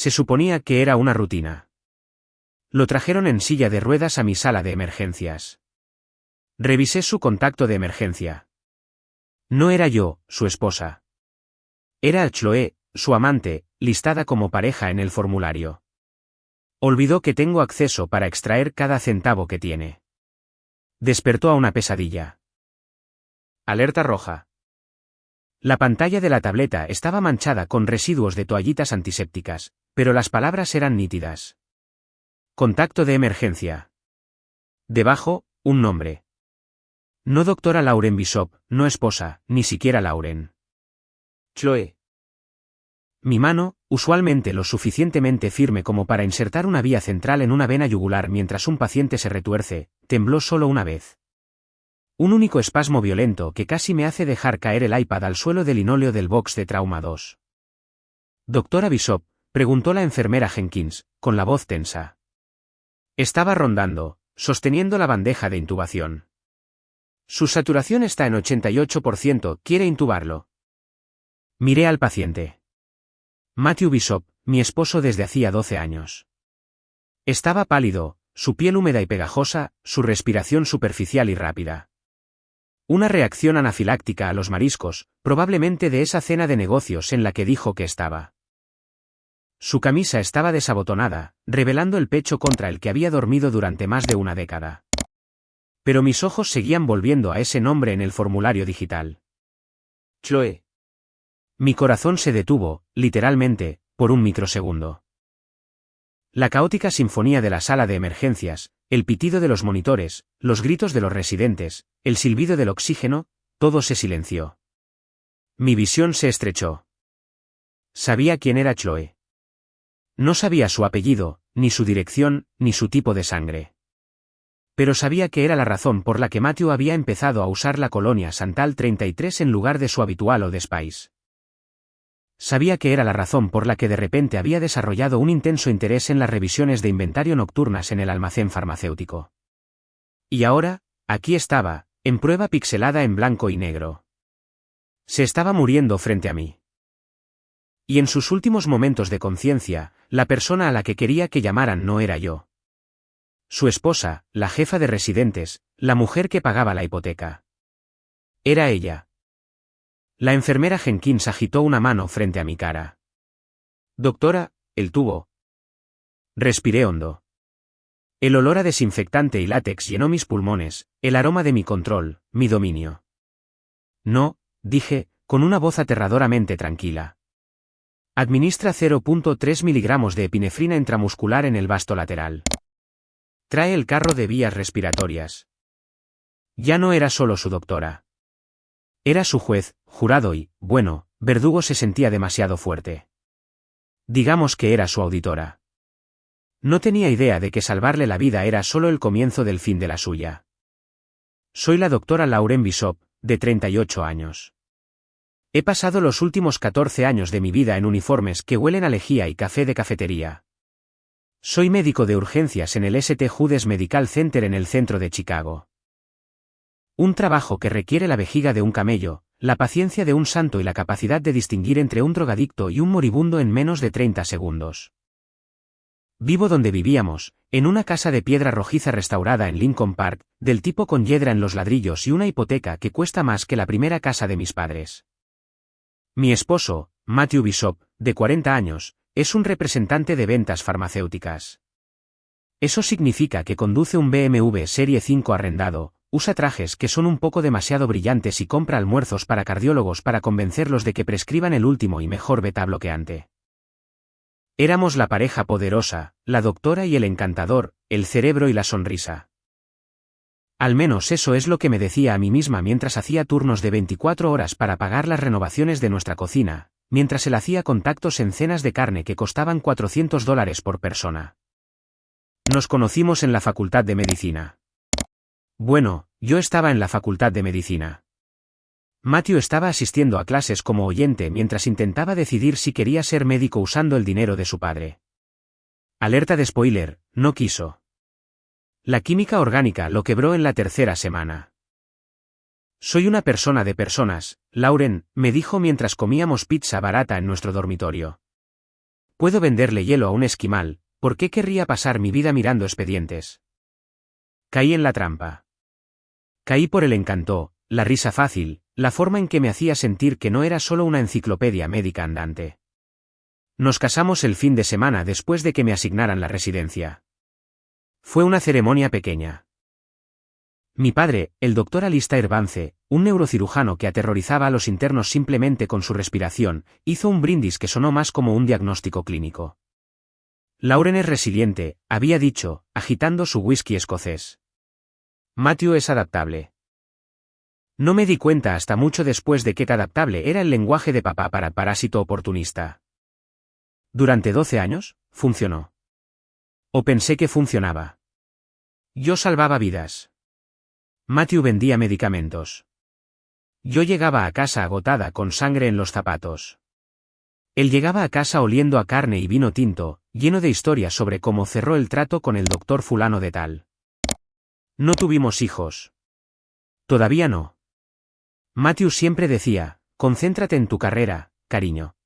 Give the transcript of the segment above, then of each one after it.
Se suponía que era una rutina. Lo trajeron en silla de ruedas a mi sala de emergencias. Revisé su contacto de emergencia. No era yo, su esposa. Era Chloe, su amante, listada como pareja en el formulario. Olvidó que tengo acceso para extraer cada centavo que tiene. Despertó a una pesadilla. Alerta roja. La pantalla de la tableta estaba manchada con residuos de toallitas antisépticas, pero las palabras eran nítidas. Contacto de emergencia. Debajo, un nombre. No doctora Lauren Bishop, no esposa, ni siquiera Lauren. Chloe. Mi mano, usualmente lo suficientemente firme como para insertar una vía central en una vena yugular mientras un paciente se retuerce, tembló solo una vez. Un único espasmo violento que casi me hace dejar caer el iPad al suelo de linóleo del box de trauma 2. Doctora Bishop, preguntó la enfermera Jenkins, con la voz tensa. Estaba rondando, sosteniendo la bandeja de intubación. Su saturación está en 88%, ¿quiere intubarlo? Miré al paciente. Matthew Bishop, mi esposo desde hacía 12 años. Estaba pálido, su piel húmeda y pegajosa, su respiración superficial y rápida. Una reacción anafiláctica a los mariscos, probablemente de esa cena de negocios en la que dijo que estaba. Su camisa estaba desabotonada, revelando el pecho contra el que había dormido durante más de una década. Pero mis ojos seguían volviendo a ese nombre en el formulario digital. Chloe. Mi corazón se detuvo, literalmente, por un microsegundo. La caótica sinfonía de la sala de emergencias, el pitido de los monitores, los gritos de los residentes, el silbido del oxígeno, todo se silenció. Mi visión se estrechó. Sabía quién era Chloe. No sabía su apellido, ni su dirección, ni su tipo de sangre. Pero sabía que era la razón por la que Matthew había empezado a usar la colonia Santal 33 en lugar de su habitual Old Spice. Sabía que era la razón por la que de repente había desarrollado un intenso interés en las revisiones de inventario nocturnas en el almacén farmacéutico. Y ahora, aquí estaba, en prueba pixelada en blanco y negro. Se estaba muriendo frente a mí. Y en sus últimos momentos de conciencia, la persona a la que quería que llamaran no era yo. Su esposa, la jefa de residentes, la mujer que pagaba la hipoteca. Era ella. La enfermera Jenkins agitó una mano frente a mi cara. Doctora, el tubo. Respiré hondo. El olor a desinfectante y látex llenó mis pulmones, el aroma de mi control, mi dominio. No, dije, con una voz aterradoramente tranquila. Administra 0.3 miligramos de epinefrina intramuscular en el vasto lateral. Trae el carro de vías respiratorias. Ya no era solo su doctora. Era su juez, jurado y, bueno, verdugo se sentía demasiado fuerte. Digamos que era su auditora. No tenía idea de que salvarle la vida era solo el comienzo del fin de la suya. Soy la doctora Lauren Bishop, de 38 años. He pasado los últimos 14 años de mi vida en uniformes que huelen a lejía y café de cafetería. Soy médico de urgencias en el St. Jude's Medical Center en el centro de Chicago. Un trabajo que requiere la vejiga de un camello, la paciencia de un santo y la capacidad de distinguir entre un drogadicto y un moribundo en menos de 30 segundos. Vivo donde vivíamos, en una casa de piedra rojiza restaurada en Lincoln Park, del tipo con hiedra en los ladrillos y una hipoteca que cuesta más que la primera casa de mis padres. Mi esposo, Matthew Bishop, de 40 años, es un representante de ventas farmacéuticas. Eso significa que conduce un BMW Serie 5 arrendado, usa trajes que son un poco demasiado brillantes y compra almuerzos para cardiólogos para convencerlos de que prescriban el último y mejor beta bloqueante. Éramos la pareja poderosa, la doctora y el encantador, el cerebro y la sonrisa. Al menos eso es lo que me decía a mí misma mientras hacía turnos de 24 horas para pagar las renovaciones de nuestra cocina, mientras él hacía contactos en cenas de carne que costaban $400 por persona. Nos conocimos en la Facultad de Medicina. Bueno, yo estaba en la Facultad de Medicina. Matthew estaba asistiendo a clases como oyente mientras intentaba decidir si quería ser médico usando el dinero de su padre. Alerta de spoiler, no quiso. La química orgánica lo quebró en la tercera semana. Soy una persona de personas, Lauren, me dijo mientras comíamos pizza barata en nuestro dormitorio. Puedo venderle hielo a un esquimal, ¿por qué querría pasar mi vida mirando expedientes? Caí en la trampa. Caí por el encanto, la risa fácil, la forma en que me hacía sentir que no era solo una enciclopedia médica andante. Nos casamos el fin de semana después de que me asignaran la residencia. Fue una ceremonia pequeña. Mi padre, el doctor Alistair Vance, un neurocirujano que aterrorizaba a los internos simplemente con su respiración, hizo un brindis que sonó más como un diagnóstico clínico. Lauren es resiliente, había dicho, agitando su whisky escocés. Matthew es adaptable. No me di cuenta hasta mucho después de que adaptable era el lenguaje de papá para parásito oportunista. Durante 12 años, funcionó. O pensé que funcionaba. Yo salvaba vidas. Matthew vendía medicamentos. Yo llegaba a casa agotada con sangre en los zapatos. Él llegaba a casa oliendo a carne y vino tinto, lleno de historias sobre cómo cerró el trato con el doctor fulano de tal. No tuvimos hijos. Todavía no. Matthew siempre decía, concéntrate en tu carrera, cariño.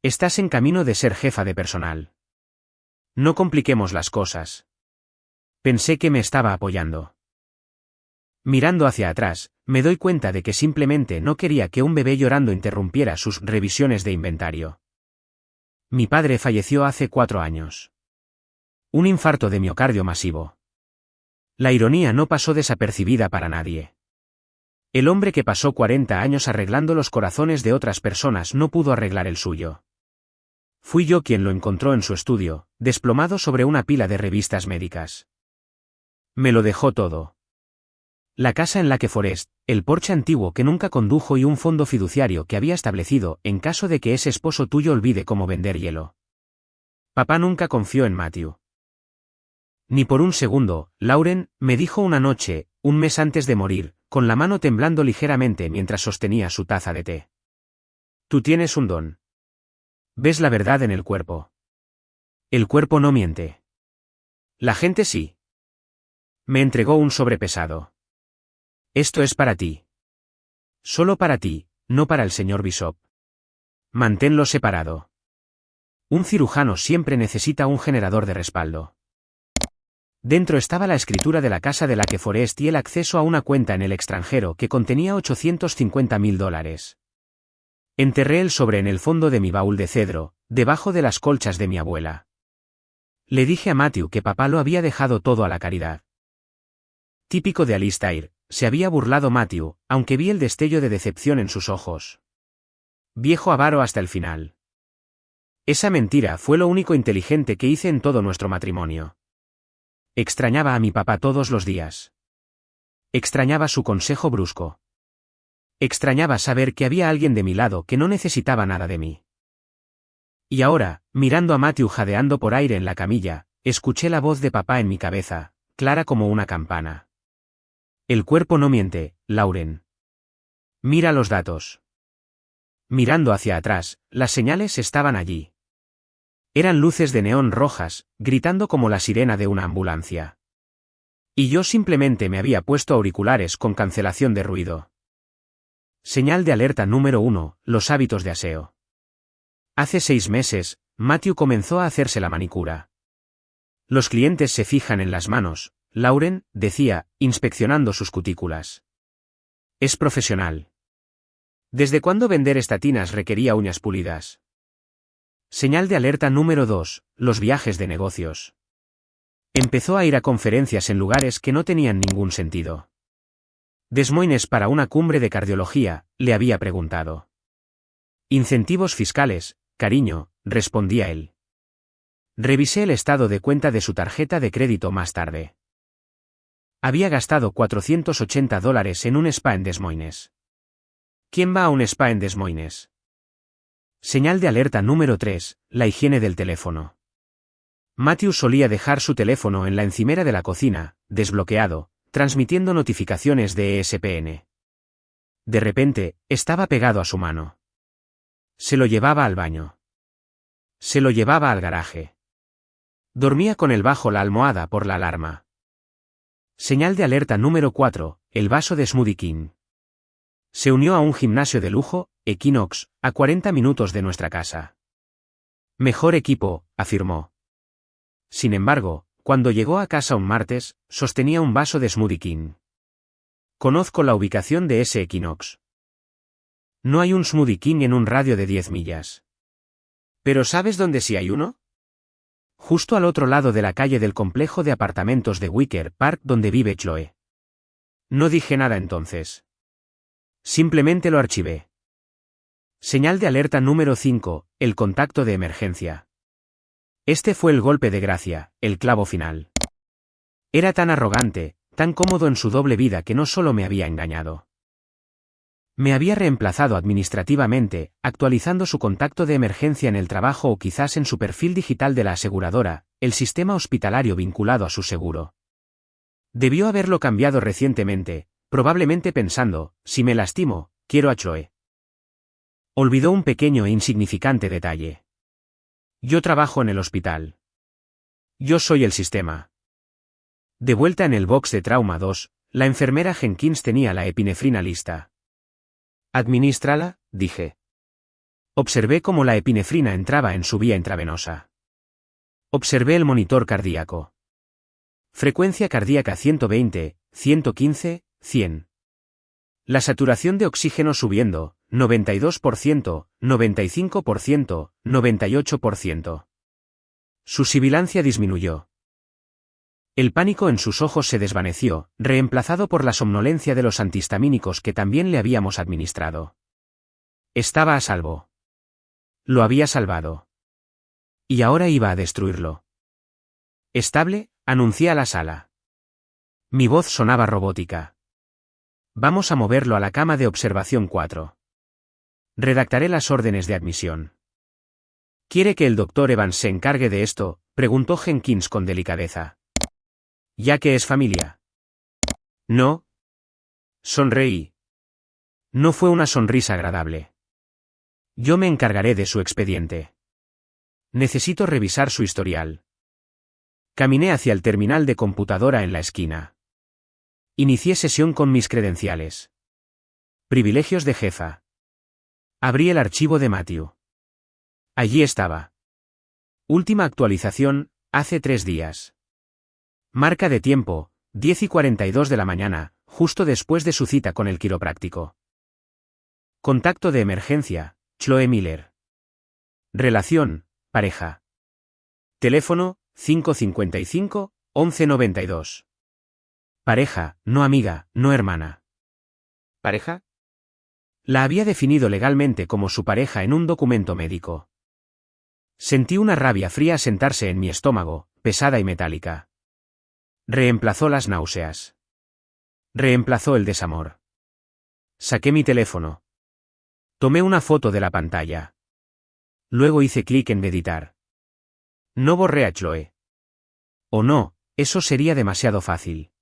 Estás en camino de ser jefa de personal. No compliquemos las cosas. Pensé que me estaba apoyando. Mirando hacia atrás, me doy cuenta de que simplemente no quería que un bebé llorando interrumpiera sus revisiones de inventario. Mi padre falleció hace 4 años. Un infarto de miocardio masivo. La ironía no pasó desapercibida para nadie. El hombre que pasó 40 años arreglando los corazones de otras personas no pudo arreglar el suyo. Fui yo quien lo encontró en su estudio, desplomado sobre una pila de revistas médicas. Me lo dejó todo. La casa en la que Forrest, el Porsche antiguo que nunca condujo y un fondo fiduciario que había establecido en caso de que ese esposo tuyo olvide cómo vender hielo. Papá nunca confió en Matthew. Ni por un segundo, Lauren, me dijo una noche, un mes antes de morir, con la mano temblando ligeramente mientras sostenía su taza de té. Tú tienes un don. Ves la verdad en el cuerpo. El cuerpo no miente. La gente sí. Me entregó un sobre pesado. Esto es para ti. Solo para ti, no para el señor Bishop. Manténlo separado. Un cirujano siempre necesita un generador de respaldo. Dentro estaba la escritura de la casa de la que Forrest y el acceso a una cuenta en el extranjero que contenía $850.000. Enterré el sobre en el fondo de mi baúl de cedro, debajo de las colchas de mi abuela. Le dije a Matthew que papá lo había dejado todo a la caridad. Típico de Alistair, se había burlado Matthew, aunque vi el destello de decepción en sus ojos. Viejo avaro hasta el final. Esa mentira fue lo único inteligente que hice en todo nuestro matrimonio. Extrañaba a mi papá todos los días. Extrañaba su consejo brusco. Extrañaba saber que había alguien de mi lado que no necesitaba nada de mí. Y ahora, mirando a Matthew jadeando por aire en la camilla, escuché la voz de papá en mi cabeza, clara como una campana. El cuerpo no miente, Lauren. Mira los datos. Mirando hacia atrás, las señales estaban allí. Eran luces de neón rojas, gritando como la sirena de una ambulancia. Y yo simplemente me había puesto auriculares con cancelación de ruido. Señal de alerta número 1, los hábitos de aseo. Hace 6 meses, Matthew comenzó a hacerse la manicura. Los clientes se fijan en las manos, Lauren, decía, inspeccionando sus cutículas. Es profesional. ¿Desde cuándo vender estatinas requería uñas pulidas? Señal de alerta número 2, los viajes de negocios. Empezó a ir a conferencias en lugares que no tenían ningún sentido. Des Moines para una cumbre de cardiología, le había preguntado. Incentivos fiscales, cariño, respondía él. Revisé el estado de cuenta de su tarjeta de crédito más tarde. Había gastado $480 en un spa en Des Moines. ¿Quién va a un spa en Des Moines? Señal de alerta número 3, la higiene del teléfono. Matthew solía dejar su teléfono en la encimera de la cocina, desbloqueado, transmitiendo notificaciones de ESPN. De repente, estaba pegado a su mano. Se lo llevaba al baño. Se lo llevaba al garaje. Dormía con él bajo la almohada por la alarma. Señal de alerta número 4, el vaso de Smoothie King. Se unió a un gimnasio de lujo, Equinox, a 40 minutos de nuestra casa. Mejor equipo, afirmó. Sin embargo, cuando llegó a casa un martes, sostenía un vaso de Smoothie King. Conozco la ubicación de ese Equinox. No hay un Smoothie King en un radio de 10 millas. ¿Pero sabes dónde sí hay uno? Justo al otro lado de la calle del complejo de apartamentos de Wicker Park donde vive Chloe. No dije nada entonces. Simplemente lo archivé. Señal de alerta número 5, el contacto de emergencia. Este fue el golpe de gracia, el clavo final. Era tan arrogante, tan cómodo en su doble vida que no solo me había engañado. Me había reemplazado administrativamente, actualizando su contacto de emergencia en el trabajo o quizás en su perfil digital de la aseguradora, el sistema hospitalario vinculado a su seguro. Debió haberlo cambiado recientemente, probablemente pensando, si me lastimo, quiero a Chloe. Olvidó un pequeño e insignificante detalle. Yo trabajo en el hospital. Yo soy el sistema. De vuelta en el box de trauma 2, la enfermera Jenkins tenía la epinefrina lista. «Administrala», dije. Observé cómo la epinefrina entraba en su vía intravenosa. Observé el monitor cardíaco. Frecuencia cardíaca 120, 115, 100. La saturación de oxígeno subiendo, 92%, 95%, 98%. Su sibilancia disminuyó. El pánico en sus ojos se desvaneció, reemplazado por la somnolencia de los antihistamínicos que también le habíamos administrado. Estaba a salvo. Lo había salvado. Y ahora iba a destruirlo. «Estable», anuncié a la sala. Mi voz sonaba robótica. «Vamos a moverlo a la cama de observación 4. Redactaré las órdenes de admisión». «¿Quiere que el doctor Evans se encargue de esto?», preguntó Jenkins con delicadeza. «Ya que es familia». «No». Sonreí. No fue una sonrisa agradable. «Yo me encargaré de su expediente. Necesito revisar su historial». Caminé hacia el terminal de computadora en la esquina. Inicié sesión con mis credenciales. Privilegios de jefa. Abrí el archivo de Matthew. Allí estaba. Última actualización, hace 3 días. Marca de tiempo, 10:42 de la mañana, justo después de su cita con el quiropráctico. Contacto de emergencia, Chloe Miller. Relación, pareja. Teléfono, 555-1192. Pareja, no amiga, no hermana. ¿Pareja? La había definido legalmente como su pareja en un documento médico. Sentí una rabia fría sentarse en mi estómago, pesada y metálica. Reemplazó las náuseas. Reemplazó el desamor. Saqué mi teléfono. Tomé una foto de la pantalla. Luego hice clic en editar. No borré a Chloe. O no, eso sería demasiado fácil.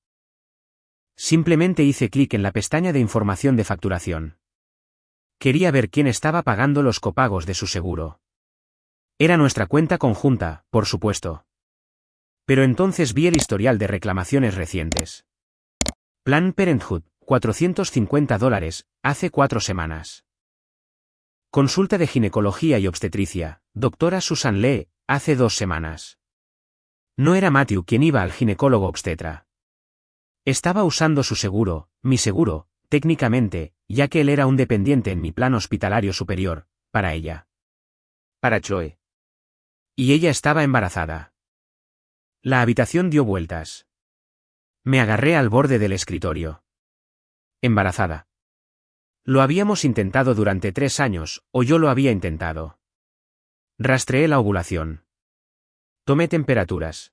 Simplemente hice clic en la pestaña de información de facturación. Quería ver quién estaba pagando los copagos de su seguro. Era nuestra cuenta conjunta, por supuesto. Pero entonces vi el historial de reclamaciones recientes. Planned Parenthood, $450, hace 4 semanas. Consulta de ginecología y obstetricia, doctora Susan Lee, hace 2 semanas. No era Matthew quien iba al ginecólogo obstetra. Estaba usando su seguro, mi seguro, técnicamente, ya que él era un dependiente en mi plan hospitalario superior, para ella. Para Chloe. Y ella estaba embarazada. La habitación dio vueltas. Me agarré al borde del escritorio. Embarazada. Lo habíamos intentado durante 3 años, o yo lo había intentado. Rastreé la ovulación. Tomé temperaturas.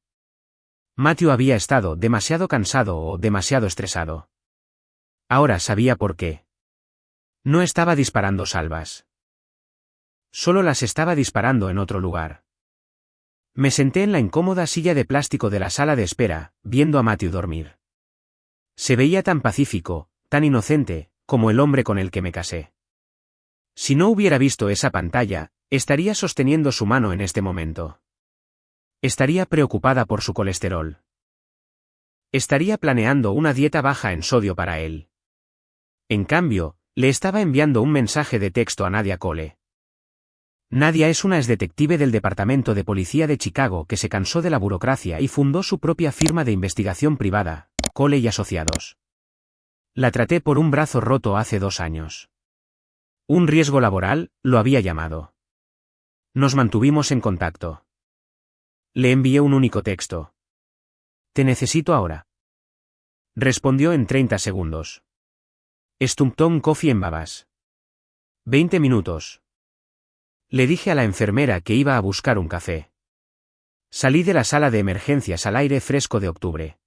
Matthew había estado demasiado cansado o demasiado estresado. Ahora sabía por qué. No estaba disparando salvas. Solo las estaba disparando en otro lugar. Me senté en la incómoda silla de plástico de la sala de espera, viendo a Matthew dormir. Se veía tan pacífico, tan inocente, como el hombre con el que me casé. Si no hubiera visto esa pantalla, estaría sosteniendo su mano en este momento. Estaría preocupada por su colesterol. Estaría planeando una dieta baja en sodio para él. En cambio, le estaba enviando un mensaje de texto a Nadia Cole. Nadia es una exdetective del Departamento de Policía de Chicago que se cansó de la burocracia y fundó su propia firma de investigación privada, Cole y Asociados. La traté por un brazo roto hace 2 años. Un riesgo laboral, lo había llamado. Nos mantuvimos en contacto. Le envié un único texto. «Te necesito ahora». Respondió en 30 segundos. Stumptown Coffee en Babas. 20 minutos. Le dije a la enfermera que iba a buscar un café. Salí de la sala de emergencias al aire fresco de octubre.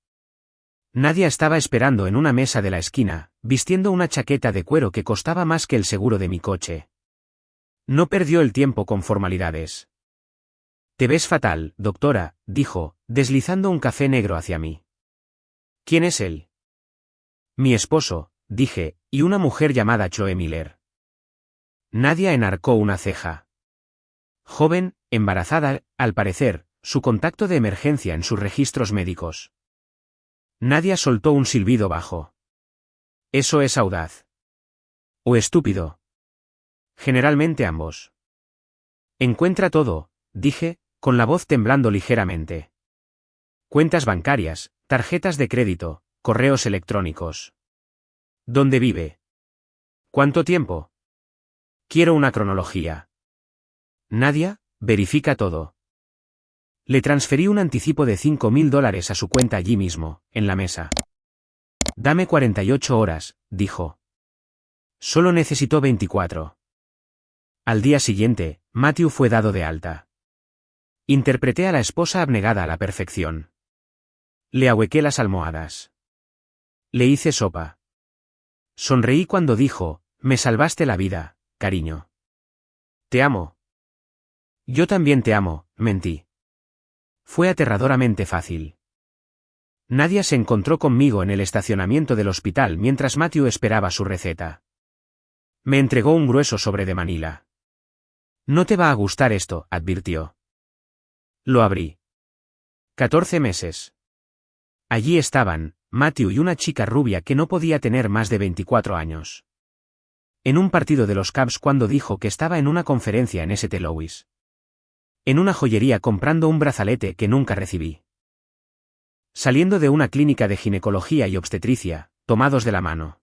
Nadia estaba esperando en una mesa de la esquina, vistiendo una chaqueta de cuero que costaba más que el seguro de mi coche. No perdió el tiempo con formalidades. «Te ves fatal, doctora», dijo, deslizando un café negro hacia mí. «¿Quién es él?» «Mi esposo», dije, «y una mujer llamada Joe Miller». Nadia enarcó una ceja. Joven, embarazada, al parecer, su contacto de emergencia en sus registros médicos. Nadia soltó un silbido bajo. «Eso es audaz. O estúpido. Generalmente ambos». «Encuentra todo», dije, con la voz temblando ligeramente. «Cuentas bancarias, tarjetas de crédito, correos electrónicos». «¿Dónde vive? ¿Cuánto tiempo? Quiero una cronología». «Nadia, verifica todo». Le transferí un anticipo de $5.000 a su cuenta allí mismo, en la mesa. «Dame 48 horas», dijo. «Solo necesitó 24». Al día siguiente, Matthew fue dado de alta. Interpreté a la esposa abnegada a la perfección. Le ahuequé las almohadas. Le hice sopa. Sonreí cuando dijo, «Me salvaste la vida, cariño». «Te amo». «Yo también te amo», mentí. Fue aterradoramente fácil. Nadia se encontró conmigo en el estacionamiento del hospital mientras Matthew esperaba su receta. Me entregó un grueso sobre de Manila. «No te va a gustar esto», advirtió. Lo abrí. 14 meses. Allí estaban, Matthew y una chica rubia que no podía tener más de 24 años. En un partido de los Cubs cuando dijo que estaba en una conferencia en St. Louis. En una joyería comprando un brazalete que nunca recibí. Saliendo de una clínica de ginecología y obstetricia, tomados de la mano.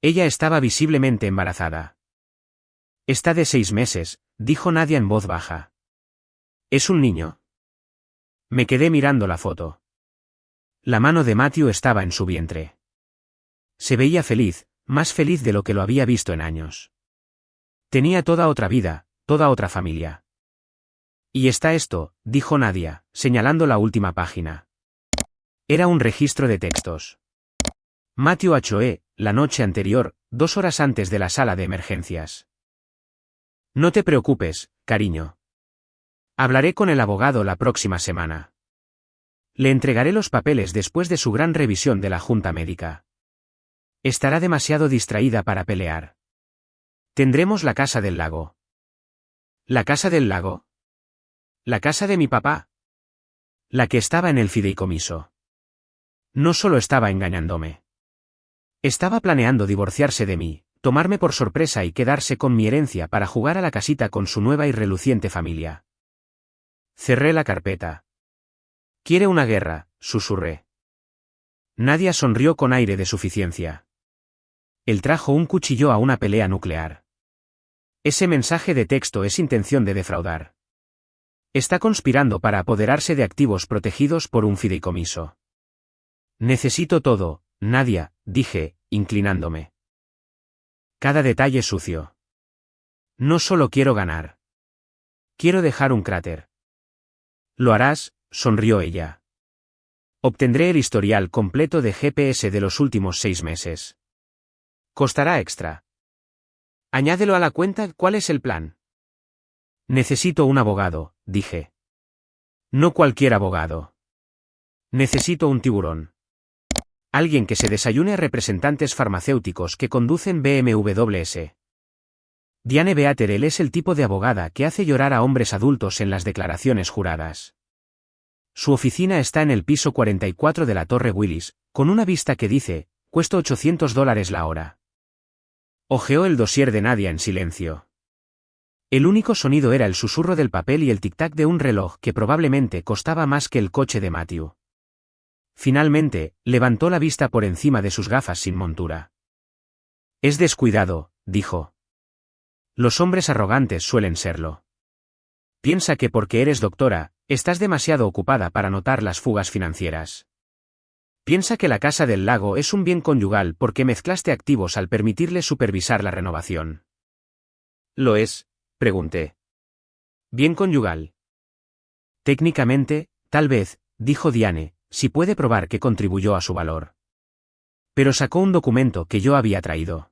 Ella estaba visiblemente embarazada. «Está de 6 meses», dijo Nadia en voz baja. «Es un niño». Me quedé mirando la foto. La mano de Matthew estaba en su vientre. Se veía feliz, más feliz de lo que lo había visto en años. Tenía toda otra vida, toda otra familia. «Y está esto», dijo Nadia, señalando la última página. Era un registro de textos. Matthew a Joe, la noche anterior, 2 horas antes de la sala de emergencias. «No te preocupes, cariño. Hablaré con el abogado la próxima semana. Le entregaré los papeles después de su gran revisión de la junta médica. Estará demasiado distraída para pelear. Tendremos la casa del lago». «¿La casa del lago?» «La casa de mi papá». «La que estaba en el fideicomiso». No solo estaba engañándome. Estaba planeando divorciarse de mí, tomarme por sorpresa y quedarse con mi herencia para jugar a la casita con su nueva y reluciente familia. Cerré la carpeta. «Quiere una guerra», susurré. Nadia sonrió con aire de suficiencia. Él trajo un cuchillo a una pelea nuclear. Ese mensaje de texto es intención de defraudar. Está conspirando para apoderarse de activos protegidos por un fideicomiso. «Necesito todo, Nadia», dije, inclinándome. «Cada detalle sucio. No solo quiero ganar. Quiero dejar un cráter». «Lo harás», sonrió ella. «Obtendré el historial completo de GPS de los últimos 6 meses. Costará extra». «Añádelo a la cuenta, ¿cuál es el plan?» «Necesito un abogado», dije. «No cualquier abogado. Necesito un tiburón. Alguien que se desayune a representantes farmacéuticos que conducen BMWs. Diane Beaterel es el tipo de abogada que hace llorar a hombres adultos en las declaraciones juradas. Su oficina está en el piso 44 de la Torre Willis, con una vista que dice, cuesta $800 la hora». Hojeó el dossier de Nadia en silencio. El único sonido era el susurro del papel y el tic-tac de un reloj que probablemente costaba más que el coche de Matthew. Finalmente, levantó la vista por encima de sus gafas sin montura. Es descuidado, dijo. Los hombres arrogantes suelen serlo. Piensa que porque eres doctora, estás demasiado ocupada para notar las fugas financieras. Piensa que la Casa del Lago es un bien conyugal porque mezclaste activos al permitirle supervisar la renovación. ¿Lo es? Pregunté. ¿Bien conyugal? Técnicamente, tal vez, dijo Diane, si puede probar que contribuyó a su valor. Pero sacó un documento que yo había traído.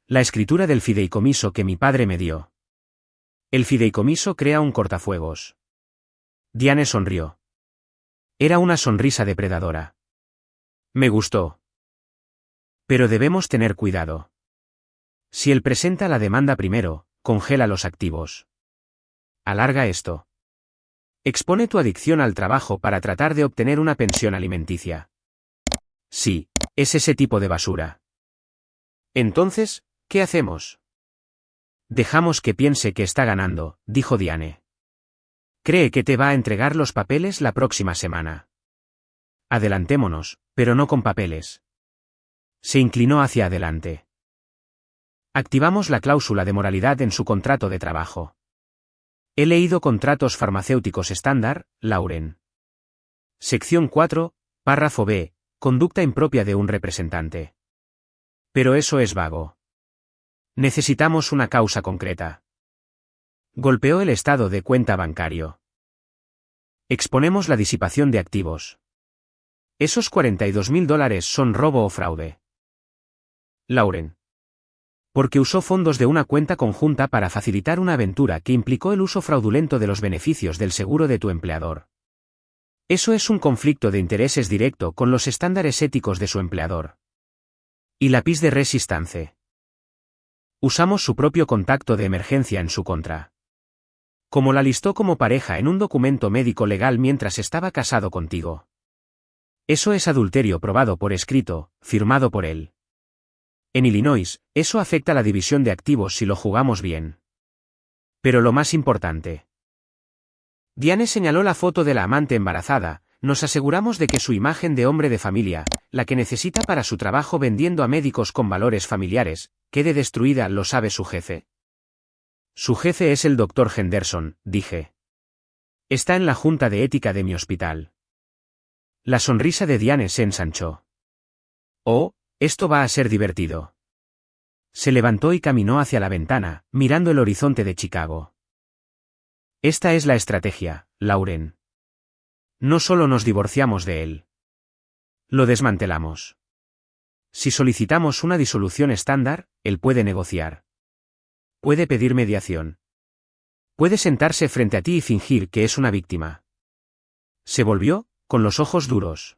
La escritura del fideicomiso que mi padre me dio. El fideicomiso crea un cortafuegos. Diane sonrió. Era una sonrisa depredadora. Me gustó. Pero debemos tener cuidado. Si él presenta la demanda primero, congela los activos. Alarga esto. Expone tu adicción al trabajo para tratar de obtener una pensión alimenticia. Sí, es ese tipo de basura. Entonces, ¿qué hacemos? Dejamos que piense que está ganando, dijo Diane. Cree que te va a entregar los papeles la próxima semana. Adelantémonos, pero no con papeles. Se inclinó hacia adelante. Activamos la cláusula de moralidad en su contrato de trabajo. He leído contratos farmacéuticos estándar, Lauren. Sección 4, párrafo B, conducta impropia de un representante. Pero eso es vago. Necesitamos una causa concreta. Golpeó el estado de cuenta bancario. Exponemos la disipación de activos. Esos $42.000 son robo o fraude. Lauren. Porque usó fondos de una cuenta conjunta para facilitar una aventura que implicó el uso fraudulento de los beneficios del seguro de tu empleador. Eso es un conflicto de intereses directo con los estándares éticos de su empleador. Y lápiz de resistance. Usamos su propio contacto de emergencia en su contra. Como la listó como pareja en un documento médico legal mientras estaba casado contigo. Eso es adulterio probado por escrito, firmado por él. En Illinois, eso afecta la división de activos si lo jugamos bien. Pero lo más importante. Diane señaló la foto de la amante embarazada, nos aseguramos de que su imagen de hombre de familia, la que necesita para su trabajo vendiendo a médicos con valores familiares, quede destruida, lo sabe su jefe. Su jefe es el Dr. Henderson, dije. Está en la junta de ética de mi hospital. La sonrisa de Diane se ensanchó. Oh, esto va a ser divertido. Se levantó y caminó hacia la ventana, mirando el horizonte de Chicago. Esta es la estrategia, Lauren. No solo nos divorciamos de él. Lo desmantelamos. Si solicitamos una disolución estándar, él puede negociar. Puede pedir mediación. Puede sentarse frente a ti y fingir que es una víctima. Se volvió, con los ojos duros.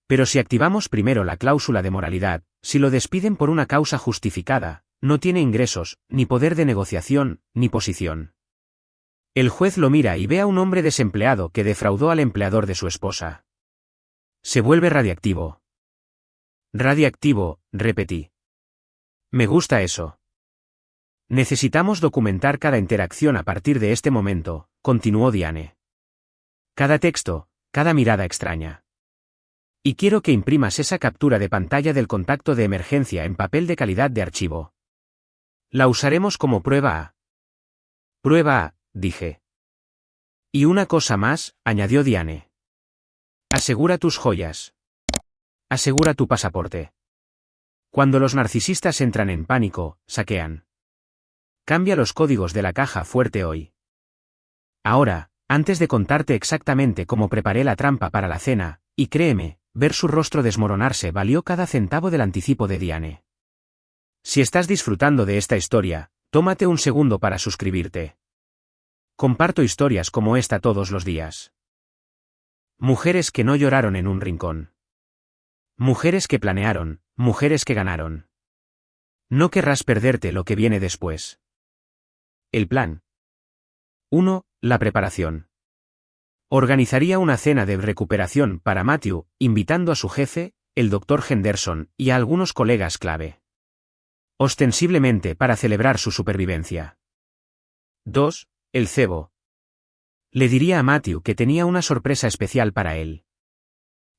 Pero si activamos primero la cláusula de moralidad, si lo despiden por una causa justificada, no tiene ingresos, ni poder de negociación, ni posición. El juez lo mira y ve a un hombre desempleado que defraudó al empleador de su esposa. Se vuelve radiactivo. Radiactivo, repetí. Me gusta eso. Necesitamos documentar cada interacción a partir de este momento, continuó Diane. Cada texto, cada mirada extraña. Y quiero que imprimas esa captura de pantalla del contacto de emergencia en papel de calidad de archivo. La usaremos como prueba A. Prueba A, dije. Y una cosa más, añadió Diane. Asegura tus joyas. Asegura tu pasaporte. Cuando los narcisistas entran en pánico, saquean. Cambia los códigos de la caja fuerte hoy. Ahora, antes de contarte exactamente cómo preparé la trampa para la cena, y créeme, ver su rostro desmoronarse valió cada centavo del anticipo de Diane. Si estás disfrutando de esta historia, tómate un segundo para suscribirte. Comparto historias como esta todos los días. Mujeres que no lloraron en un rincón. Mujeres que planearon, mujeres que ganaron. No querrás perderte lo que viene después. El plan. 1. La preparación. Organizaría una cena de recuperación para Matthew, invitando a su jefe, el Dr. Henderson, y a algunos colegas clave. Ostensiblemente para celebrar su supervivencia. 2. El cebo. Le diría a Matthew que tenía una sorpresa especial para él.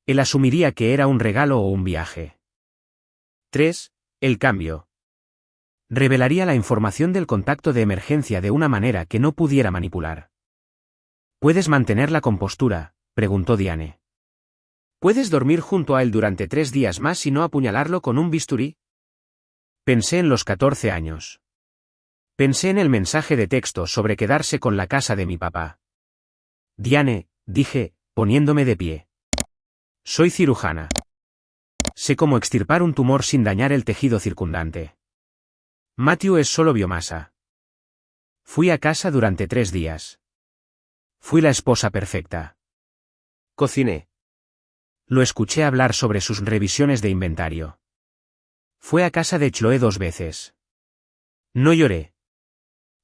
Él asumiría que era un regalo o un viaje. 3. El cambio. Revelaría la información del contacto de emergencia de una manera que no pudiera manipular. ¿Puedes mantener la compostura?, preguntó Diane. ¿Puedes dormir junto a él durante 3 días más y no apuñalarlo con un bisturí? Pensé en los 14 años. Pensé en el mensaje de texto sobre quedarse con la casa de mi papá. Diane, dije, poniéndome de pie. Soy cirujana. Sé cómo extirpar un tumor sin dañar el tejido circundante. Matthew es solo biomasa. Fui a casa durante 3 días. Fui la esposa perfecta. Cociné. Lo escuché hablar sobre sus revisiones de inventario. Fue a casa de Chloe 2 veces. No lloré.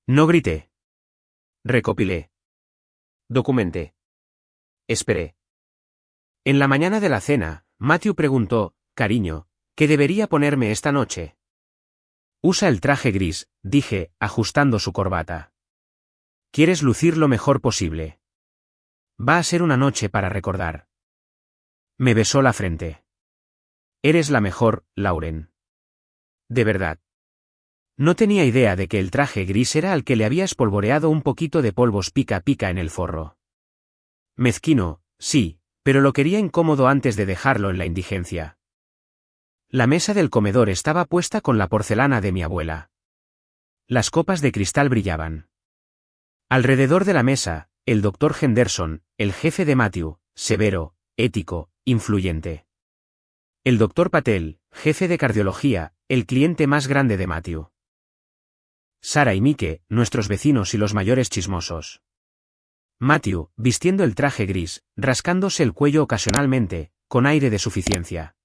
No grité. Recopilé. Documenté. Esperé. En la mañana de la cena, Matthew preguntó, cariño, ¿qué debería ponerme esta noche? Usa el traje gris, dije, ajustando su corbata. Quieres lucir lo mejor posible. Va a ser una noche para recordar. Me besó la frente. Eres la mejor, Lauren. De verdad. No tenía idea de que el traje gris era al que le había espolvoreado un poquito de polvos pica pica en el forro. Mezquino, sí, pero lo quería incómodo antes de dejarlo en la indigencia. La mesa del comedor estaba puesta con la porcelana de mi abuela. Las copas de cristal brillaban. Alrededor de la mesa, el doctor Henderson, el jefe de Matthew, severo, ético, influyente. El doctor Patel, jefe de cardiología, el cliente más grande de Matthew. Sara y Mike, nuestros vecinos y los mayores chismosos. Matthew, vistiendo el traje gris, rascándose el cuello ocasionalmente, con aire de suficiencia.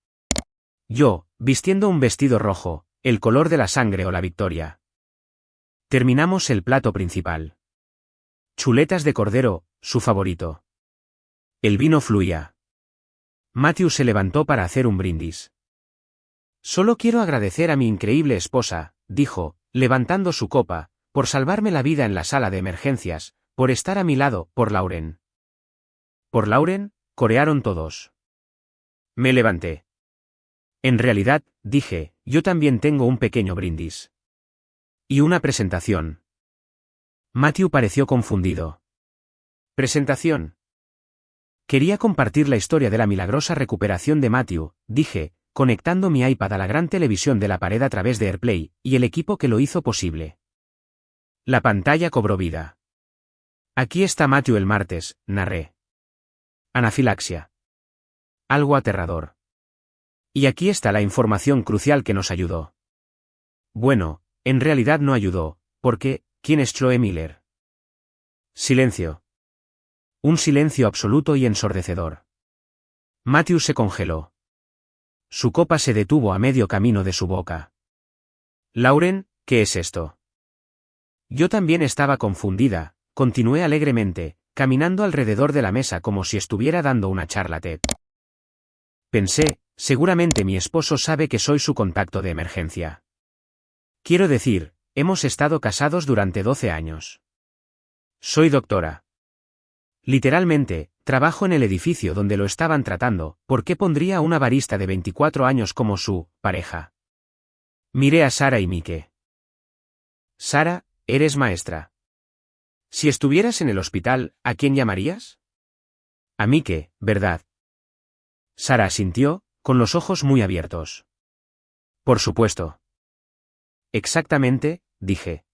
Yo, vistiendo un vestido rojo, el color de la sangre o la victoria. Terminamos el plato principal. Chuletas de cordero, su favorito. El vino fluía. Matthew se levantó para hacer un brindis. Solo quiero agradecer a mi increíble esposa, dijo, levantando su copa, por salvarme la vida en la sala de emergencias, por estar a mi lado, por Lauren. ¿Por Lauren?, corearon todos. Me levanté. En realidad, dije, yo también tengo un pequeño brindis. Y una presentación. Matthew pareció confundido. ¿Presentación? Quería compartir la historia de la milagrosa recuperación de Matthew, dije, conectando mi iPad a la gran televisión de la pared a través de AirPlay, y el equipo que lo hizo posible. La pantalla cobró vida. Aquí está Matthew el martes, narré. Anafilaxia. Algo aterrador. Y aquí está la información crucial que nos ayudó. Bueno, en realidad no ayudó, porque, ¿quién es Chloe Miller? Silencio. Un silencio absoluto y ensordecedor. Matthew se congeló. Su copa se detuvo a medio camino de su boca. Lauren, ¿qué es esto? Yo también estaba confundida, continué alegremente, caminando alrededor de la mesa como si estuviera dando una charla TED. Pensé, seguramente mi esposo sabe que soy su contacto de emergencia. Quiero decir, hemos estado casados durante 12 años. Soy doctora. Literalmente, trabajo en el edificio donde lo estaban tratando, ¿por qué pondría a una barista de 24 años como su pareja? Miré a Sara y Mike. Sara, eres maestra. Si estuvieras en el hospital, ¿a quién llamarías? A Mike, ¿verdad? Sara asintió, con los ojos muy abiertos. Por supuesto. Exactamente, dije.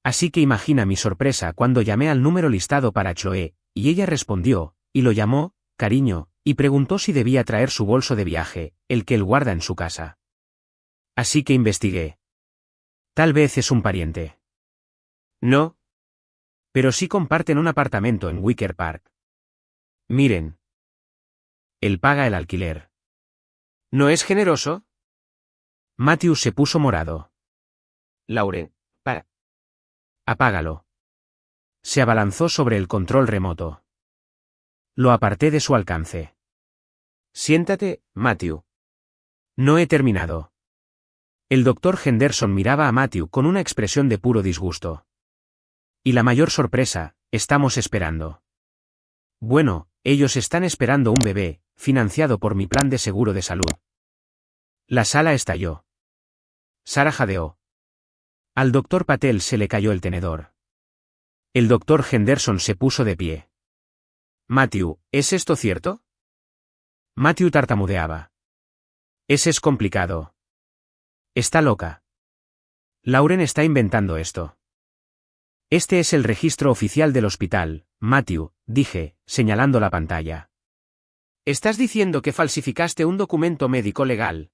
Así que imagina mi sorpresa cuando llamé al número listado para Chloe, y ella respondió, y lo llamó, cariño, y preguntó si debía traer su bolso de viaje, el que él guarda en su casa. Así que investigué. Tal vez es un pariente. No. Pero sí comparten un apartamento en Wicker Park. Miren. Él paga el alquiler. ¿No es generoso? Matthew se puso morado. Lauren, para. Apágalo. Se abalanzó sobre el control remoto. Lo aparté de su alcance. Siéntate, Matthew. No he terminado. El doctor Henderson miraba a Matthew con una expresión de puro disgusto. Y la mayor sorpresa, estamos esperando. Bueno, ellos están esperando un bebé, financiado por mi plan de seguro de salud. La sala estalló. Sara jadeó. Al doctor Patel se le cayó el tenedor. El doctor Henderson se puso de pie. Matthew, ¿es esto cierto? Matthew tartamudeaba. Ese es complicado. Está loca. Lauren está inventando esto. Este es el registro oficial del hospital, Matthew, dije, señalando la pantalla. ¿Estás diciendo que falsificaste un documento médico legal?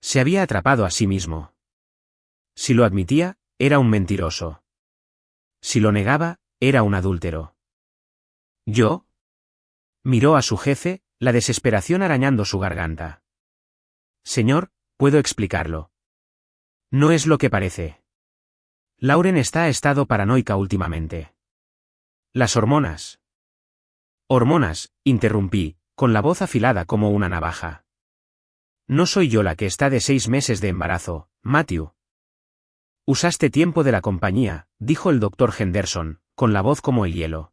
Se había atrapado a sí mismo. Si lo admitía, era un mentiroso. Si lo negaba, era un adúltero. ¿Yo? Miró a su jefe, la desesperación arañando su garganta. Señor, puedo explicarlo. No es lo que parece. Lauren ha estado paranoica últimamente. Las hormonas. Hormonas, interrumpí, con la voz afilada como una navaja. No soy yo la que está de 6 meses de embarazo, Matthew. Usaste tiempo de la compañía, dijo el doctor Henderson, con la voz como el hielo.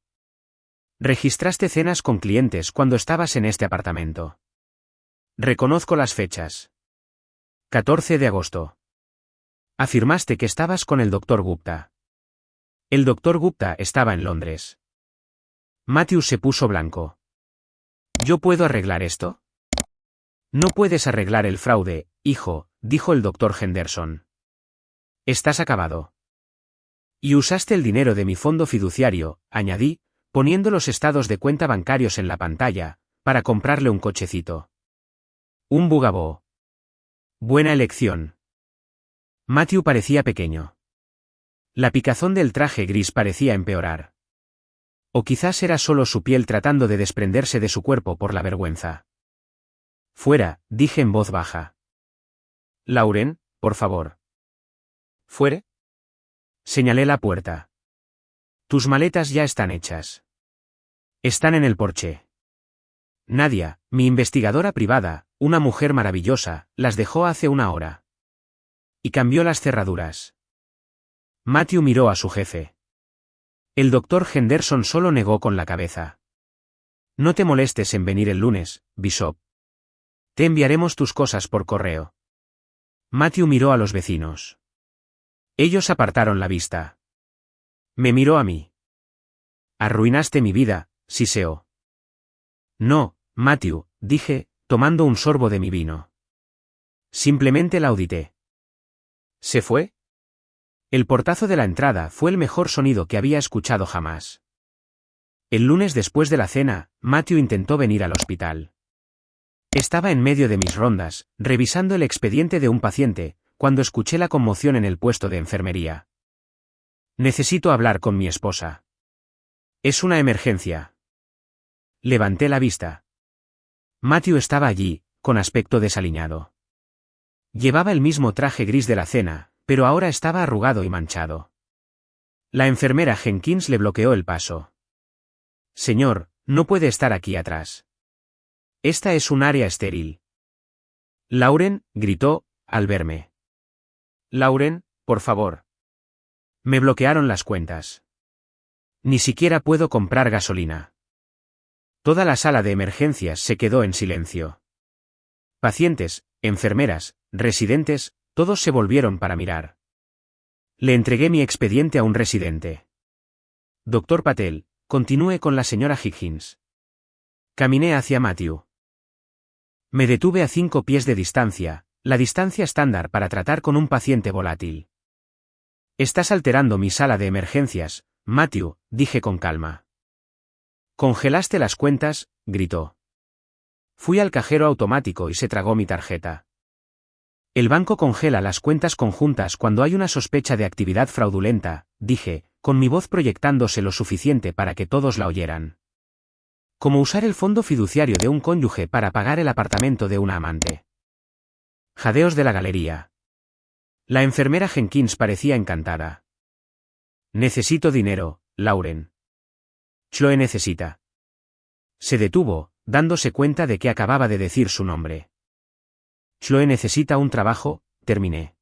Registraste cenas con clientes cuando estabas en este apartamento. Reconozco las fechas. 14 de agosto. Afirmaste que estabas con el doctor Gupta. El doctor Gupta estaba en Londres. Matthew se puso blanco. ¿Yo puedo arreglar esto? No puedes arreglar el fraude, hijo, dijo el doctor Henderson. Estás acabado. Y usaste el dinero de mi fondo fiduciario, añadí, poniendo los estados de cuenta bancarios en la pantalla, para comprarle un cochecito. Un Bugaboo. Buena elección. Matthew parecía pequeño. La picazón del traje gris parecía empeorar. O quizás era solo su piel tratando de desprenderse de su cuerpo por la vergüenza. Fuera, dije en voz baja. Lauren, por favor. ¿Fuere? Señalé la puerta. Tus maletas ya están hechas. Están en el porche. Nadia, mi investigadora privada, una mujer maravillosa, las dejó hace una hora. Y cambió las cerraduras. Matthew miró a su jefe. El doctor Henderson solo negó con la cabeza. No te molestes en venir el lunes, Bishop. Te enviaremos tus cosas por correo. Matthew miró a los vecinos. Ellos apartaron la vista. Me miró a mí. Arruinaste mi vida, siseó. No, Matthew, dije, tomando un sorbo de mi vino. Simplemente la audité. ¿Se fue? El portazo de la entrada fue el mejor sonido que había escuchado jamás. El lunes después de la cena, Matthew intentó venir al hospital. Estaba en medio de mis rondas, revisando el expediente de un paciente, cuando escuché la conmoción en el puesto de enfermería. Necesito hablar con mi esposa. Es una emergencia. Levanté la vista. Matthew estaba allí, con aspecto desaliñado. Llevaba el mismo traje gris de la cena, pero ahora estaba arrugado y manchado. La enfermera Jenkins le bloqueó el paso. Señor, no puede estar aquí atrás. Esta es un área estéril. Lauren, gritó, al verme. Lauren, por favor. Me bloquearon las cuentas. Ni siquiera puedo comprar gasolina. Toda la sala de emergencias se quedó en silencio. Pacientes, enfermeras, residentes, todos se volvieron para mirar. Le entregué mi expediente a un residente. Doctor Patel, continúe con la señora Higgins. Caminé hacia Matthew. Me detuve a 5 pies de distancia, la distancia estándar para tratar con un paciente volátil. Estás alterando mi sala de emergencias, Matthew, dije con calma. Congelaste las cuentas, gritó. Fui al cajero automático y se tragó mi tarjeta. El banco congela las cuentas conjuntas cuando hay una sospecha de actividad fraudulenta, dije, con mi voz proyectándose lo suficiente para que todos la oyeran. Como usar el fondo fiduciario de un cónyuge para pagar el apartamento de una amante. Jadeos de la galería. La enfermera Jenkins parecía encantada. Necesito dinero, Lauren. Chloe necesita. Se detuvo, dándose cuenta de que acababa de decir su nombre. Chloe necesita un trabajo, terminé.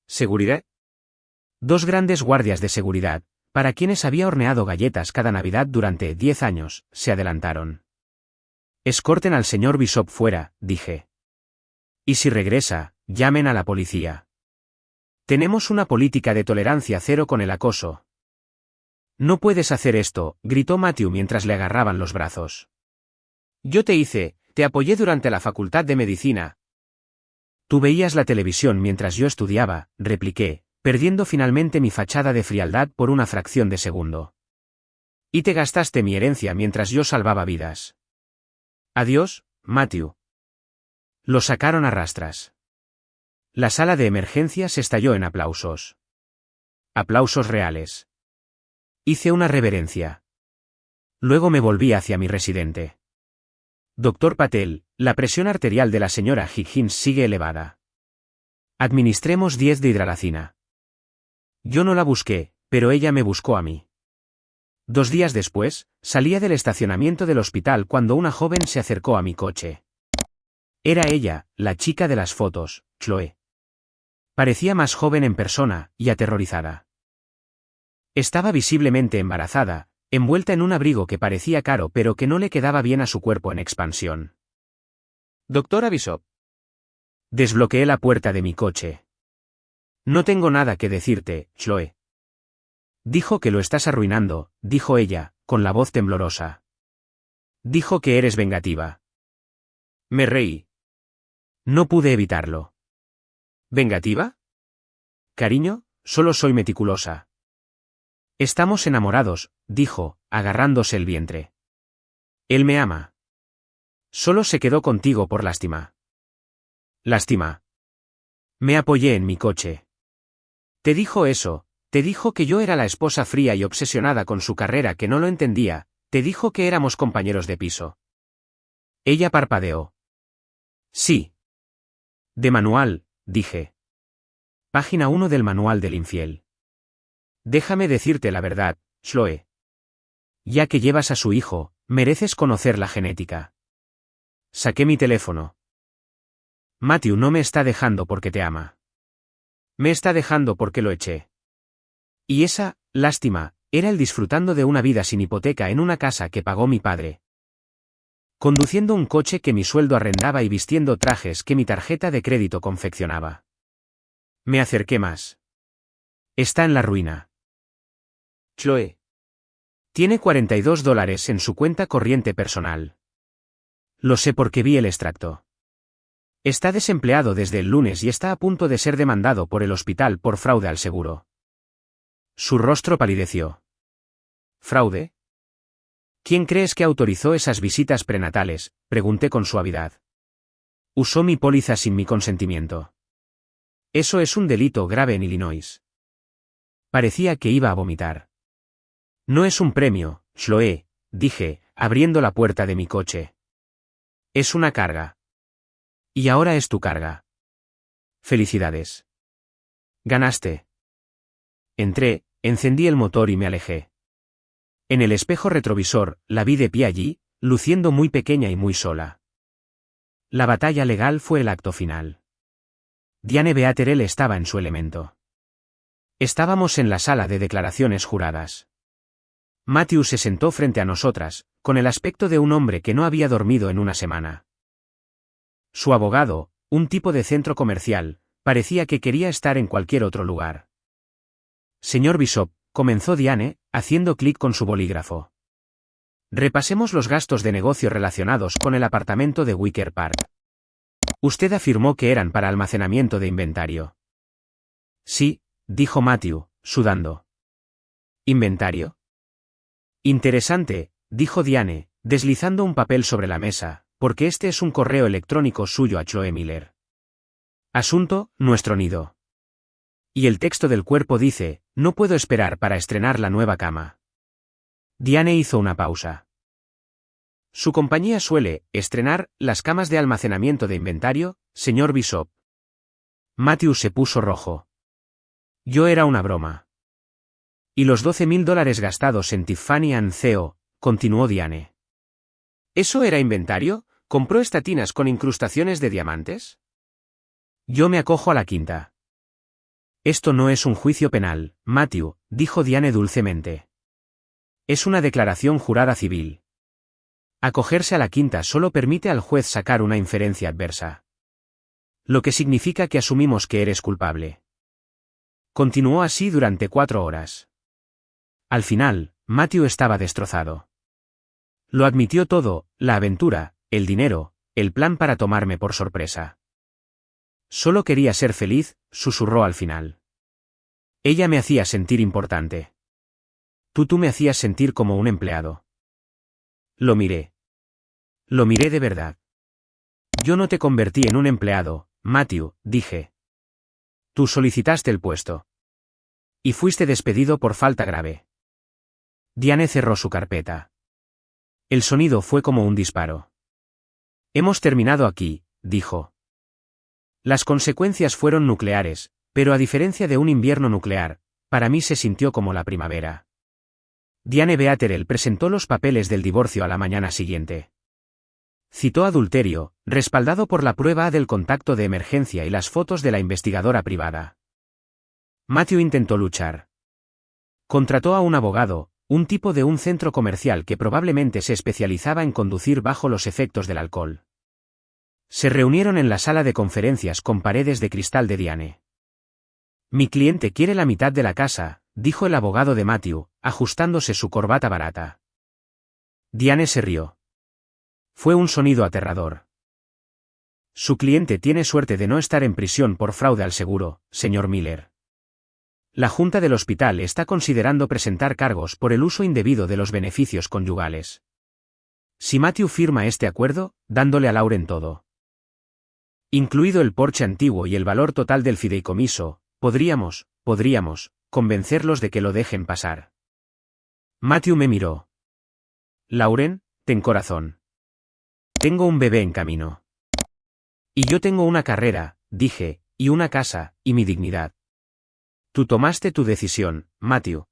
¿Seguridad? 2 grandes guardias de seguridad, para quienes había horneado galletas cada Navidad durante 10 años, se adelantaron. Escorten al señor Bishop fuera, dije. Y si regresa, llamen a la policía. Tenemos una política de tolerancia cero con el acoso. No puedes hacer esto, gritó Matthew mientras le agarraban los brazos. Yo te apoyé durante la facultad de medicina. Tú veías la televisión mientras yo estudiaba, repliqué, perdiendo finalmente mi fachada de frialdad por una fracción de segundo. Y te gastaste mi herencia mientras yo salvaba vidas. Adiós, Matthew. Lo sacaron a rastras. La sala de emergencias estalló en aplausos. Aplausos reales. Hice una reverencia. Luego me volví hacia mi residente. Doctor Patel, la presión arterial de la señora Higgins sigue elevada. Administremos 10 de hidralacina. Yo no la busqué, pero ella me buscó a mí. 2 días después, salía del estacionamiento del hospital cuando una joven se acercó a mi coche. Era ella, la chica de las fotos, Chloe. Parecía más joven en persona, y aterrorizada. Estaba visiblemente embarazada, envuelta en un abrigo que parecía caro pero que no le quedaba bien a su cuerpo en expansión. Doctora Bishop. Desbloqueé la puerta de mi coche. No tengo nada que decirte, Chloe. Dijo que lo estás arruinando, dijo ella, con la voz temblorosa. Dijo que eres vengativa. Me reí. No pude evitarlo. ¿Vengativa? Cariño, solo soy meticulosa. Estamos enamorados, dijo, agarrándose el vientre. Él me ama. Solo se quedó contigo por lástima. Lástima. Me apoyé en mi coche. Te dijo eso, te dijo que yo era la esposa fría y obsesionada con su carrera que no lo entendía, te dijo que éramos compañeros de piso. Ella parpadeó. Sí. De manual, dije. Página 1 del manual del infiel. Déjame decirte la verdad, Chloe. Ya que llevas a su hijo, mereces conocer la genética. Saqué mi teléfono. Matthew no me está dejando porque te ama. Me está dejando porque lo eché. Y esa, lástima, era el disfrutando de una vida sin hipoteca en una casa que pagó mi padre. Conduciendo un coche que mi sueldo arrendaba y vistiendo trajes que mi tarjeta de crédito confeccionaba. Me acerqué más. Está en la ruina. Chloe. Tiene $42 en su cuenta corriente personal. Lo sé porque vi el extracto. Está desempleado desde el lunes y está a punto de ser demandado por el hospital por fraude al seguro. Su rostro palideció. ¿Fraude? ¿Quién crees que autorizó esas visitas prenatales?, pregunté con suavidad. Usó mi póliza sin mi consentimiento. Eso es un delito grave en Illinois. Parecía que iba a vomitar. No es un premio, Chloe, dije, abriendo la puerta de mi coche. Es una carga. Y ahora es tu carga. Felicidades. Ganaste. Entré, encendí el motor y me alejé. En el espejo retrovisor, la vi de pie allí, luciendo muy pequeña y muy sola. La batalla legal fue el acto final. Diane Beaterel estaba en su elemento. Estábamos en la sala de declaraciones juradas. Matthew se sentó frente a nosotras, con el aspecto de un hombre que no había dormido en una semana. Su abogado, un tipo de centro comercial, parecía que quería estar en cualquier otro lugar. Señor Bishop, comenzó Diane, haciendo clic con su bolígrafo. Repasemos los gastos de negocio relacionados con el apartamento de Wicker Park. Usted afirmó que eran para almacenamiento de inventario. Sí, dijo Matthew, sudando. ¿Inventario? Interesante, dijo Diane, deslizando un papel sobre la mesa, porque este es un correo electrónico suyo a Chloe Miller. Asunto, nuestro nido. Y el texto del cuerpo dice, no puedo esperar para estrenar la nueva cama. Diane hizo una pausa. Su compañía suele estrenar las camas de almacenamiento de inventario, señor Bishop. Matthew se puso rojo. Yo era una broma. Y los $12,000 gastados en Tiffany & Co., continuó Diane. ¿Eso era inventario? ¿Compró estatinas con incrustaciones de diamantes? Yo me acojo a la quinta. Esto no es un juicio penal, Matthew, dijo Diane dulcemente. Es una declaración jurada civil. Acogerse a la quinta solo permite al juez sacar una inferencia adversa. Lo que significa que asumimos que eres culpable. Continuó así durante 4 horas. Al final, Matthew estaba destrozado. Lo admitió todo, la aventura, el dinero, el plan para tomarme por sorpresa. Solo quería ser feliz, susurró al final. Ella me hacía sentir importante. Tú me hacías sentir como un empleado. Lo miré. Lo miré de verdad. Yo no te convertí en un empleado, Matthew, dije. Tú solicitaste el puesto. Y fuiste despedido por falta grave. Diane cerró su carpeta. El sonido fue como un disparo. Hemos terminado aquí, dijo. Las consecuencias fueron nucleares, pero a diferencia de un invierno nuclear, para mí se sintió como la primavera. Diane Beaterel presentó los papeles del divorcio a la mañana siguiente. Citó adulterio, respaldado por la prueba del contacto de emergencia y las fotos de la investigadora privada. Matthew intentó luchar. Contrató a un abogado, un tipo de un centro comercial que probablemente se especializaba en conducir bajo los efectos del alcohol. Se reunieron en la sala de conferencias con paredes de cristal de Diane. Mi cliente quiere la mitad de la casa, dijo el abogado de Matthew, ajustándose su corbata barata. Diane se rió. Fue un sonido aterrador. Su cliente tiene suerte de no estar en prisión por fraude al seguro, señor Miller. La Junta del hospital está considerando presentar cargos por el uso indebido de los beneficios conyugales. Si Matthew firma este acuerdo, dándole a Lauren todo, incluido el Porsche antiguo y el valor total del fideicomiso, podríamos, convencerlos de que lo dejen pasar. Matthew me miró. Lauren, ten corazón. Tengo un bebé en camino. Y yo tengo una carrera, dije, y una casa, y mi dignidad. Tú tomaste tu decisión, Matthew.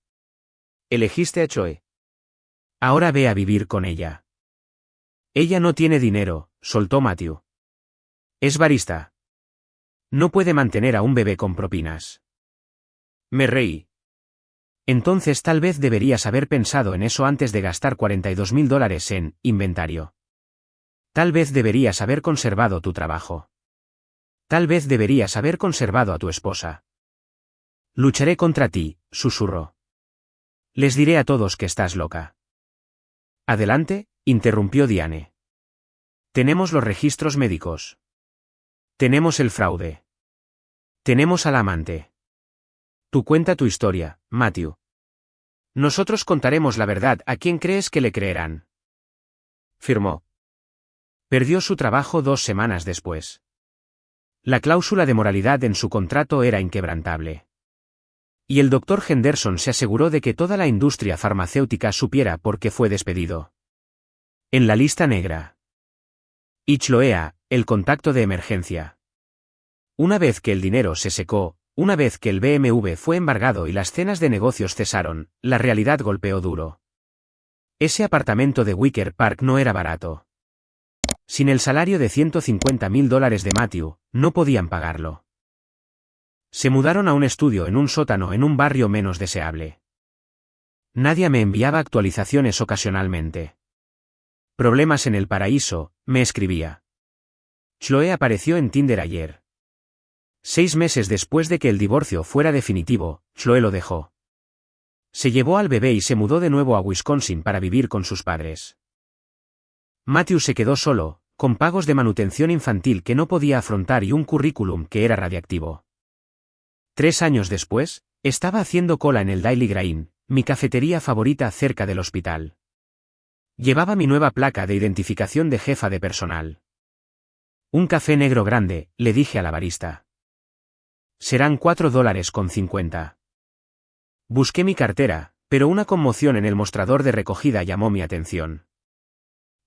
Elegiste a Chloe. Ahora ve a vivir con ella. Ella no tiene dinero, soltó Matthew. Es barista. No puede mantener a un bebé con propinas. Me reí. Entonces tal vez deberías haber pensado en eso antes de gastar $42,000 en inventario. Tal vez deberías haber conservado tu trabajo. Tal vez deberías haber conservado a tu esposa. Lucharé contra ti, susurró. Les diré a todos que estás loca. Adelante, interrumpió Diane. Tenemos los registros médicos. Tenemos el fraude. Tenemos al amante. Tú cuenta tu historia, Matthew. Nosotros contaremos la verdad a quien crees que le creerán. Firmó. Perdió su trabajo 2 semanas después. La cláusula de moralidad en su contrato era inquebrantable. Y el Dr. Henderson se aseguró de que toda la industria farmacéutica supiera por qué fue despedido. En la lista negra. Y Chloe, el contacto de emergencia. Una vez que el dinero se secó, una vez que el BMW fue embargado y las cenas de negocios cesaron, la realidad golpeó duro. Ese apartamento de Wicker Park no era barato. Sin el salario de $150,000 de Matthew, no podían pagarlo. Se mudaron a un estudio en un sótano en un barrio menos deseable. Nadie me enviaba actualizaciones ocasionalmente. Problemas en el paraíso, me escribía. Chloe apareció en Tinder ayer. 6 meses después de que el divorcio fuera definitivo, Chloe lo dejó. Se llevó al bebé y se mudó de nuevo a Wisconsin para vivir con sus padres. Matthew se quedó solo, con pagos de manutención infantil que no podía afrontar y un currículum que era radiactivo. 3 años después, estaba haciendo cola en el Daily Grain, mi cafetería favorita cerca del hospital. Llevaba mi nueva placa de identificación de jefa de personal. Un café negro grande, le dije a la barista. Serán $4.50. Busqué mi cartera, pero una conmoción en el mostrador de recogida llamó mi atención.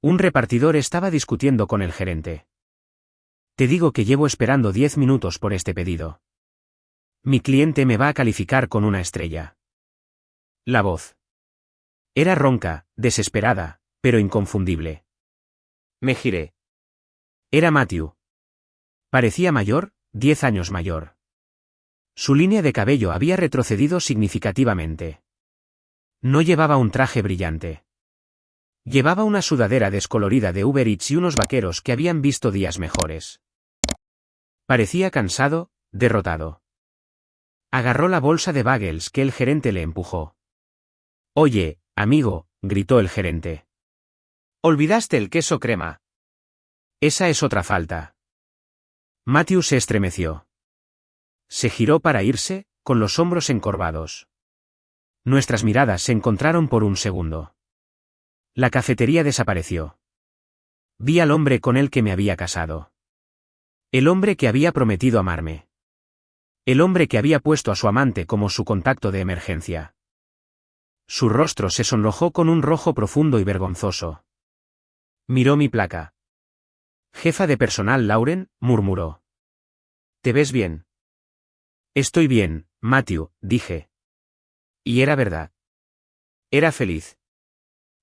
Un repartidor estaba discutiendo con el gerente. Te digo que llevo esperando 10 minutos por este pedido. Mi cliente me va a calificar con una estrella. La voz. Era ronca, desesperada, pero inconfundible. Me giré. Era Matthew. Parecía mayor, 10 años mayor. Su línea de cabello había retrocedido significativamente. No llevaba un traje brillante. Llevaba una sudadera descolorida de Uber Eats y unos vaqueros que habían visto días mejores. Parecía cansado, derrotado. Agarró la bolsa de bagels que el gerente le empujó. «Oye, amigo», gritó el gerente. «Olvidaste el queso crema». «Esa es otra falta». Matthew se estremeció. Se giró para irse, con los hombros encorvados. Nuestras miradas se encontraron por un segundo. La cafetería desapareció. Vi al hombre con el que me había casado. El hombre que había prometido amarme. El hombre que había puesto a su amante como su contacto de emergencia. Su rostro se sonrojó con un rojo profundo y vergonzoso. Miró mi placa. «Jefa de personal Lauren», murmuró. «¿Te ves bien?» «Estoy bien, Matthew», dije. Y era verdad. Era feliz.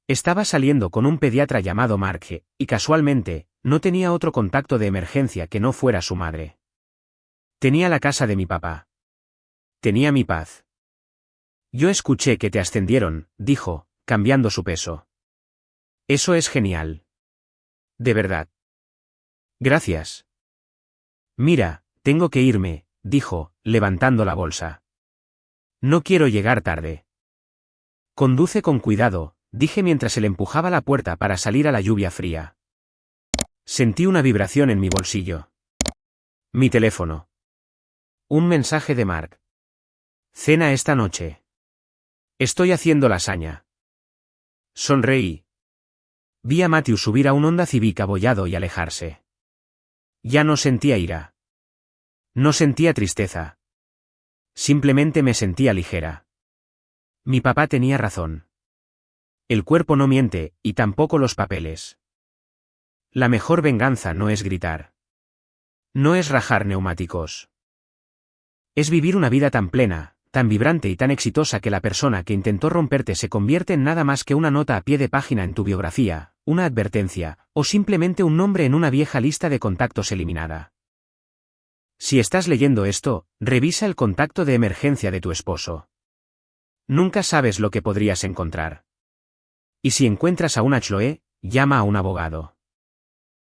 Estaba saliendo con un pediatra llamado Mark, y casualmente, no tenía otro contacto de emergencia que no fuera su madre. Tenía la casa de mi papá. Tenía mi paz. «Yo escuché que te ascendieron», dijo, cambiando su peso. «Eso es genial. De verdad. Gracias». «Mira, tengo que irme», dijo, levantando la bolsa. «No quiero llegar tarde». «Conduce con cuidado», dije mientras él empujaba la puerta para salir a la lluvia fría. Sentí una vibración en mi bolsillo. Mi teléfono. Un mensaje de Mark. «Cena esta noche. Estoy haciendo lasaña». Sonreí. Vi a Matthew subir a un Honda Civic abollado y alejarse. Ya no sentía ira. No sentía tristeza. Simplemente me sentía ligera. Mi papá tenía razón. El cuerpo no miente, y tampoco los papeles. La mejor venganza no es gritar. No es rajar neumáticos. Es vivir una vida tan plena, tan vibrante y tan exitosa que la persona que intentó romperte se convierte en nada más que una nota a pie de página en tu biografía, una advertencia, o simplemente un nombre en una vieja lista de contactos eliminada. Si estás leyendo esto, revisa el contacto de emergencia de tu esposo. Nunca sabes lo que podrías encontrar. Y si encuentras a una Chloe, llama a un abogado.